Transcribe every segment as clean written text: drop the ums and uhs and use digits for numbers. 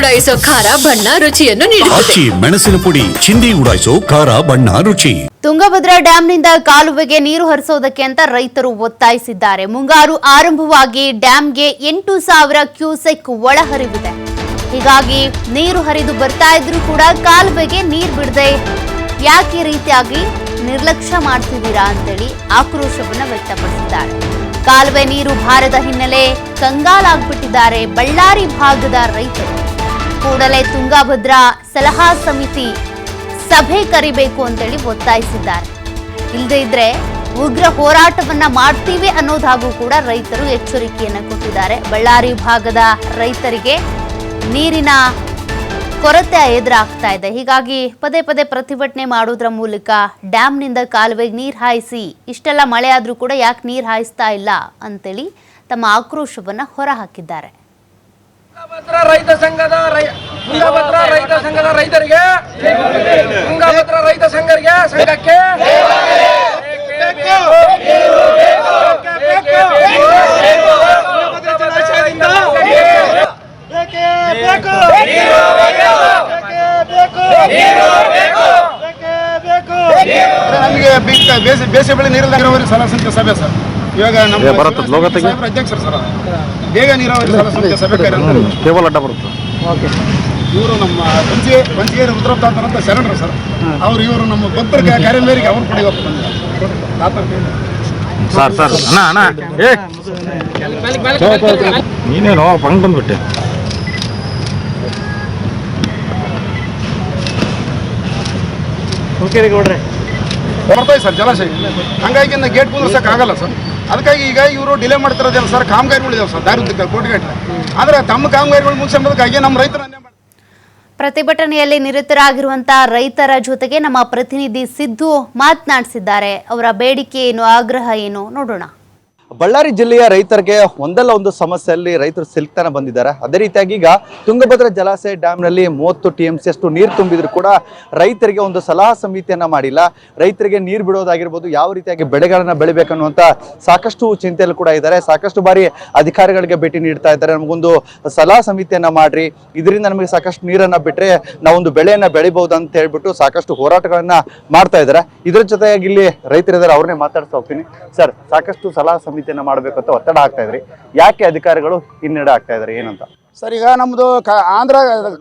ಉಡಾಯಿಸೋ ಖಾರ ಬಣ್ಣ ರುಚಿಯನ್ನು ನೀಡುತ್ತದೆ. ಮೆಣಸಿನ ಪುಡಿ ಚಿಂದಿ ಉಡಾಯಿಸೋ ಖಾರ ಬಣ್ಣ ರುಚಿ. ತುಂಗಭದ್ರಾ ಡ್ಯಾಂನಿಂದ ಕಾಲುವೆಗೆ ನೀರು ಹರಿಸೋದಕ್ಕೆ ಅಂತ ರೈತರು ಒತ್ತಾಯಿಸಿದ್ದಾರೆ. ಮುಂಗಾರು ಆರಂಭವಾಗಿ ಡ್ಯಾಂಗೆ 8,000 ಕ್ಯೂಸೆಕ್ ಒಳಹರಿವಿದೆ. ಹೀಗಾಗಿ ನೀರು ಹರಿದು ಬರ್ತಾ ಇದ್ರೂ ಕೂಡ ಕಾಲುವೆಗೆ ನೀರು ಬಿಡದೆ ಯಾಕೆ ಈ ರೀತಿಯಾಗಿ ನಿರ್ಲಕ್ಷ್ಯ ಮಾಡ್ತಿದ್ದೀರಾ ಅಂತೇಳಿ ಆಕ್ರೋಶವನ್ನ ವ್ಯಕ್ತಪಡಿಸಿದ್ದಾರೆ. ಕಾಲುವೆ ನೀರು ಭಾರದ ಹಿನ್ನೆಲೆ ಕಂಗಾಲಾಗ್ಬಿಟ್ಟಿದ್ದಾರೆ ಬಳ್ಳಾರಿ ಭಾಗದ ರೈತರು. ಕೂಡಲೇ ತುಂಗಭದ್ರಾ ಸಲಹಾ ಸಮಿತಿ ಸಭೆ ಕರಿಬೇಕು ಅಂತೇಳಿ ಒತ್ತಾಯಿಸಿದ್ದಾರೆ. ಇಲ್ಲದೇ ಇದ್ರೆ ಉಗ್ರ ಹೋರಾಟವನ್ನ ಮಾಡ್ತೀವಿ ಅನ್ನೋದಾಗೂ ಕೂಡ ರೈತರು ಎಚ್ಚರಿಕೆಯನ್ನ ಕೊಟ್ಟಿದ್ದಾರೆ. ಬಳ್ಳಾರಿ ಭಾಗದ ರೈತರಿಗೆ ನೀರಿನ ಕೊರತೆ ಎದುರಾಗ್ತಾ ಇದೆ. ಹೀಗಾಗಿ ಪದೇ ಪದೇ ಪ್ರತಿಭಟನೆ ಮಾಡೋದ್ರ ಮೂಲಕ ಡ್ಯಾಂನಿಂದ ಕಾಲುವೆಗೆ ನೀರು ಹಾಯಿಸಿ, ಇಷ್ಟೆಲ್ಲ ಮಳೆ ಆದ್ರೂ ಕೂಡ ಯಾಕೆ ನೀರು ಹಾಯಿಸ್ತಾ ಇಲ್ಲ ಅಂತೇಳಿ ತಮ್ಮ ಆಕ್ರೋಶವನ್ನ ಹೊರಹಾಕಿದ್ದಾರೆ. ರೈತ ಸಂಘದ ರೈತರಿಗೆ ತುಂಗಭದ್ರಾ ರೈತ ಸಂಘಕ್ಕೆ ನಮಗೆ ಬೇಸಿಗೆ ಬೆಳೆ ನೀರಿಲ್ಲ ನೀರಾವರಿ ಸಲಹಾ ಸಮಿತಿ ಸಭೆ ಸರ್. ಇವಾಗ ನಮ್ಮ ಅಧ್ಯಕ್ಷರು ಸರ್ ಬೇಗ ನೀರಾವರಿ ಸಲಹಾ ಸಮಿತಿ ಸಭೆ ಕೇವಲ ಅಡ್ಡ ಬರುತ್ತೆ. ಇವರು ನಮ್ಮ ಪಂಚಗೇರಿ ರುದ್ರಪ್ಪ ಅಂತ ಶರಣರು ಸರ್. ಇವರು ನಮ್ಮ ಭಕ್ತರ ಕಾರ್ಯಾಲಯರಿಗೆ ಅವ್ರು ಕೂಡ ಇವತ್ತು ನೀನೇನೋ ಬಂದ್ ಬಂದ್ಬಿಟ್ಟೆ. ಬರ್ತಾಯಿ ಸರ್ ಜಲಾಶಯ, ಹಂಗಾಗಿ ಗೇಟ್ ಕುಂದ್ರಸಕ್ಕೆ ಆಗಲ್ಲ ಸರ್. ಅದಕ್ಕಾಗಿ ಈಗ ಇವರು ಡಿಲೇ ಮಾಡ್ತಿರೋದಿಲ್ಲ ಸರ್. ಕಾಮಗಾರಿಗಳಿದಾವೆ ಸರ್ ದಾರಿ ಉದ್ದಕ್ಕೆ ಕೋಟಿಗಟ್ಟಲೆ. ಆದರೆ ತಮ್ಮ ಕಾಮಗಾರಿಗಳು ಮುಗಿಸೋದಕ್ಕಾಗಿ ನಮ್ಮ ರೈತರು ಪ್ರತಿಭಟನೆಯಲ್ಲಿ ನಿರತರಾಗಿರುವಂತಹ ರೈತರ ಜೊತೆಗೆ ನಮ್ಮ ಪ್ರತಿನಿಧಿ ಸಿದ್ದು ಮಾತನಾಡಿಸಿದ್ದಾರೆ. ಅವರ ಬೇಡಿಕೆ ಏನು, ಆಗ್ರಹ ಏನು ನೋಡೋಣ. ಬಳ್ಳಾರಿ ಜಿಲ್ಲೆಯ ರೈತರಿಗೆ ಒಂದಲ್ಲ ಒಂದು ಸಮಸ್ಯೆಯಲ್ಲಿ ರೈತರು ಸಿಲ್ಕ್ತಾನೆ ಬಂದಿದ್ದಾರೆ. ಅದೇ ರೀತಿಯಾಗಿ ಈಗ ತುಂಗಭದ್ರಾ ಜಲಾಶಯ ಡ್ಯಾಮ್ನಲ್ಲಿ 30 TMC ಅಷ್ಟು ನೀರು ತುಂಬಿದ್ರು ಕೂಡ ರೈತರಿಗೆ ಒಂದು ಸಲಹಾ ಸಮಿತಿಯನ್ನ ಮಾಡಿಲ್ಲ. ರೈತರಿಗೆ ನೀರು ಬಿಡೋದಾಗಿರ್ಬೋದು, ಯಾವ ರೀತಿಯಾಗಿ ಬೆಳೆಗಳನ್ನ ಬೆಳಿಬೇಕನ್ನುವಂತ ಸಾಕಷ್ಟು ಚಿಂತೆಯಲ್ಲಿ ಕೂಡ ಇದ್ದಾರೆ. ಸಾಕಷ್ಟು ಬಾರಿ ಅಧಿಕಾರಿಗಳಿಗೆ ಭೇಟಿ ನೀಡ್ತಾ ಇದ್ದಾರೆ. ನಮಗೊಂದು ಸಲಹಾ ಸಮಿತಿಯನ್ನ ಮಾಡ್ರಿ, ಇದರಿಂದ ನಮಗೆ ಸಾಕಷ್ಟು ನೀರನ್ನ ಬಿಟ್ರೆ ನಾವೊಂದು ಬೆಳೆಯನ್ನ ಬೆಳಿಬಹುದು ಅಂತ ಹೇಳ್ಬಿಟ್ಟು ಸಾಕಷ್ಟು ಹೋರಾಟಗಳನ್ನ ಮಾಡ್ತಾ ಇದ್ದಾರೆ. ಇದ್ರ ಜೊತೆಯಾಗಿ ಇಲ್ಲಿ ರೈತರಿದ್ದಾರೆ, ಅವ್ರನ್ನೇ ಮಾತಾಡ್ತಾ ಹೋಗ್ತೀನಿ. ಸರ್, ಸಾಕಷ್ಟು ಸಲಹಾ ಸಮಿತಿಯನ್ನ ಮಾಡಬೇಕು ಅಂತ ಒತ್ತಡ ಆಗ್ತಾ ಇದ್ರಿ, ಯಾಕೆ ಅಧಿಕಾರಿಗಳು ಹಿನ್ನಡೆ ಆಗ್ತಾ ಇದ್ದಾರೆ ಏನಂತ? ಸರ್, ಈಗ ನಮ್ಮದು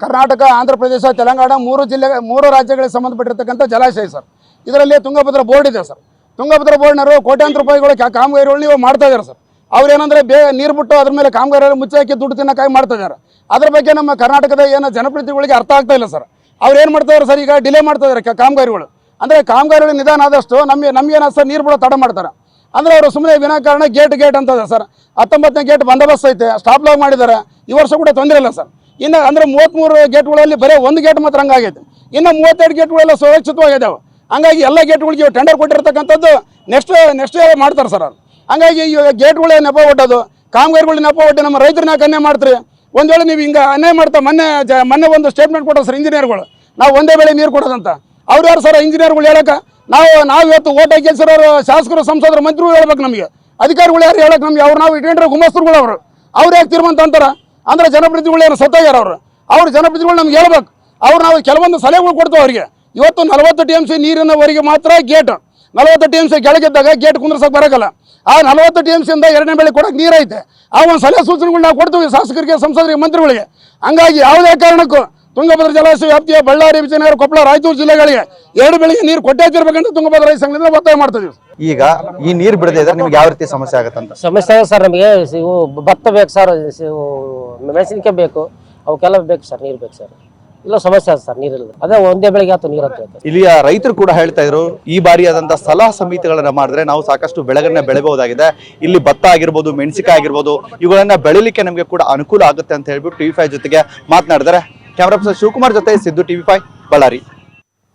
ಕರ್ನಾಟಕ, ಆಂಧ್ರ ಪ್ರದೇಶ, ತೆಲಂಗಾಣ 3 ರಾಜ್ಯಗಳಿಗೆ ಸಂಬಂಧಪಟ್ಟಿರ್ತಕ್ಕಂಥ ಜಲಾಶಯ ಸರ್. ಇದರಲ್ಲಿ ತುಂಗಭದ್ರಾ ಬೋರ್ಡ್ ಇದೆ ಸರ್. ತುಂಗಭದ್ರಾ ಬೋರ್ಡ್ನವರು ಕೋಟ್ಯಾಂತರ ರೂಪಾಯಿಗಳು ಕಾಮಗಾರಿಗಳು ನೀವು ಮಾಡ್ತಾ ಇದ್ದಾರೆ ಸರ್. ಅವ್ರೇನಂದ್ರೆ ನೀರು ಬಿಟ್ಟು ಅದ್ರ ಮೇಲೆ ಕಾಮಗಾರಿಗಳು ಮುಚ್ಚಿ ಹಾಕಿ ದುಡ್ಡು ತಿನ್ನಕ್ಕಾಗಿ ಮಾಡ್ತಾ ಇದ್ದಾರೆ. ಅದ್ರ ಬಗ್ಗೆ ನಮ್ಮ ಕರ್ನಾಟಕದ ಏನು ಜನಪ್ರತಿನಿಧಿಗಳಿಗೆ ಅರ್ಥ ಆಗ್ತಾ ಇಲ್ಲ ಸರ್. ಅವ್ರು ಏನು ಮಾಡ್ತಾ ಇದ್ದಾರೆ ಸರ್, ಈಗ ಡಿಲೇ ಮಾಡ್ತಾ ಇದ್ದಾರೆ ಕಾಮಗಾರಿಗಳು. ಅಂದರೆ ಕಾಮಗಾರಿಗಳು ನಿಧಾನ ಆದಷ್ಟು ನಮ್ಗೇನ ಸರ್ ನೀರು ಬಿಡೋ ತಡ ಮಾಡ್ತಾರೆ. ಅಂದರೆ ಅವರು ಸುಮ್ಮನೆ ವಿನಾಕಾರಣ ಗೇಟ್ ಅಂತ ಸರ್. 19ನೇ ಗೇಟ್ ಬಂದೋಬಸ್ತ್ ಐತೆ, ಸ್ಟಾಪ್ ಲಾಗ್ ಮಾಡಿದ್ದಾರೆ. ಈ ವರ್ಷ ಕೂಡ ತೊಂದರೆ ಇಲ್ಲ ಸರ್. ಇನ್ನು ಅಂದರೆ 33 ಗೇಟ್ಗಳಲ್ಲಿ ಬರೀ 1 ಗೇಟ್ ಮಾತ್ರ ಹಂಗಾಗೈತೆ. ಇನ್ನು 32 ಗೇಟ್ಗಳೆಲ್ಲ ಸುರಕ್ಷಿತವಾಗಿದ್ದಾವೆ. ಹಂಗಾಗಿ ಎಲ್ಲ ಗೇಟ್ಗಳಿಗೆ ಟೆಂಡರ್ ಕೊಟ್ಟಿರ್ತಕ್ಕಂಥದ್ದು ನೆಕ್ಸ್ಟ್ ಮಾಡ್ತಾರೆ ಸರ್ ಅವ್ರು. ಹಂಗಾಗಿ ಈ ಗೇಟ್ಗಳೇ ನೆಪ ಒಟ್ಟೋದು, ಕಾಮಗಾರಿಗಳು ನೆಪ ಒಟ್ಟು ನಮ್ಮ ರೈತರನ್ನ ಅನ್ಯಾಯ ಮಾಡ್ತಾರೆ. ಒಂದು ವೇಳೆ ನೀವು ಹಿಂಗೆ ಅನ್ಯಾಯ ಮಾಡ್ತಾ ಮೊನ್ನೆ ಒಂದು ಸ್ಟೇಟ್ಮೆಂಟ್ ಕೊಟ್ಟರು ಸರ್ ಇಂಜಿನಿಯರ್ಗಳು, ನಾವು ಒಂದೇ ಬೆಳೆ ನೀರು ಕೊಡೋದಂತ. ಅವ್ರು ಯಾರು ಸರ್ ಇಂಜಿನಿಯರ್ಗಳು ಹೇಳಕ್ಕೆ? ನಾವು ಇವತ್ತು ಓಟ್ ಹಾಕಿ ಗೆಲ್ಸಿರೋರು ಶಾಸಕರು, ಸಂಸದರು, ಮಂತ್ರಿಗಳು ಹೇಳ್ಬೇಕು ನಮಗೆ. ಅಧಿಕಾರಿಗಳು ಯಾರು ಹೇಳಕ್ಕೆ ನಮ್ಗೆ? ನಾವು ಇಟ್ಕೊಂಡ್ರೆ ಗುಮಸ್ತರುಗಳು ಅವ್ರು ಯಾಕೆ ತೀರ್ಮಾನ ಅಂತಾರ? ಅಂದರೆ ಜನಪ್ರತಿನಿಧಿಗಳು ಏನು ಸತ್ತಾಗ್ಯಾರ ಅವ್ರು ಜನಪ್ರತಿನಿಧಿಗಳು ನಮ್ಗೆ ಹೇಳ್ಬೇಕು. ನಾವು ಕೆಲವೊಂದು ಸಲಹೆಗಳು ಕೊಡ್ತೇವೆ ಅವರಿಗೆ. ಇವತ್ತು 40 TMC ನೀರಿನವರೆಗೆ ಮಾತ್ರ ಗೇಟ್, 40 TMC ಕೆಳಗಿದ್ದಾಗ ಗೇಟ್ ಕುಂದ್ರಸಕ್ಕೆ ಬರೋಕ್ಕಲ್ಲ. ಆ 40 TMCಯಿಂದ 2ನೇ ಬೆಳೆ ಕೊಡೋಕೆ ನೀರೈತೆ. ಆ ಒಂದು ಸಲಹೆ ಸೂಚನೆಗಳು ನಾವು ಕೊಡ್ತೀವಿ ಶಾಸಕರಿಗೆ, ಸಂಸದರಿಗೆ, ಮಂತ್ರಿಗಳಿಗೆ. ಹಂಗಾಗಿ ಯಾವುದೇ ಕಾರಣಕ್ಕೂ ತುಂಗಭದ್ರಾ ಜಲಾಶಯ ವ್ಯಾಪ್ತಿಯ ಬಳ್ಳಾರಿ, ವಿಜಯನಗರ, ಕೊಪ್ಪಳ, ರಾಯಚೂರು ಜಿಲ್ಲೆಗಳಿಗೆ 2 ಬೆಳೆಗೆ ನೀರು ಕೊಟ್ಟೇ ತಿರ್ಬೇಕಂತ ತುಂಗಭದ್ರಾ ರೈತ ಸಂಘದಿಂದ ಒತ್ತಾಯ ಮಾಡ್ತಿದ್ದೀವಿ. ಈಗ ಈ ನೀರು ಬಿಡದೇ ಇದ್ರೆ ನಿಮ್ಗೆ ಯಾವ ರೀತಿ ಸಮಸ್ಯೆ ಆಗುತ್ತಂತ? ಸಮಸ್ಯೆ ಸರ್, ನಮಗೆ ಭತ್ತ ಬೇಕು ಸರ್, ಮೆಣಸಿನಕಾಯಿ ಬೇಕು, ಅವಕ್ಕೆಲ್ಲ ಬೇಕು ಸರ್, ನೀರು ಬೇಕು ಸರ್. ಇಲ್ಲ ಸಮಸ್ಯೆ ಸರ್, ನೀರಿಲ್ಲ. ಅದೇ ಒಂದೇ ಬೆಳೆಗೆ ಆಯ್ತು ನೀರು ಅಂತ. ಇಲ್ಲಿಯ ರೈತರು ಕೂಡ ಹೇಳ್ತಾ ಇದ್ರು, ಈ ಬಾರಿಯಾದಂತಹ ಸಲಹಾ ಸಮಿತಿಗಳನ್ನ ಮಾಡಿದ್ರೆ ನಾವು ಸಾಕಷ್ಟು ಬೆಳೆಗಳನ್ನ ಬೆಳೆಬಹುದಾಗಿದೆ. ಇಲ್ಲಿ ಭತ್ತ ಆಗಿರ್ಬೋದು, ಮೆಣಸಿನಕಾಯಿ ಆಗಿರ್ಬೋದು, ಇವುಗಳನ್ನ ಬೆಳಿಲಿಕ್ಕೆ ನಮಗೆ ಕೂಡ ಅನುಕೂಲ ಆಗುತ್ತೆ ಅಂತ ಹೇಳ್ಬಿಟ್ಟು TV5 ಜೊತೆಗೆ ಮಾತನಾಡಿದ್ದಾರೆ. ಕ್ಯಾಮರಾ ಪರ್ಸನ್ ಶಿವಕುಮಾರ್ ಜೊತೆ ಸಿದ್ದು, TV5 ಬಳ್ಳಾರಿ.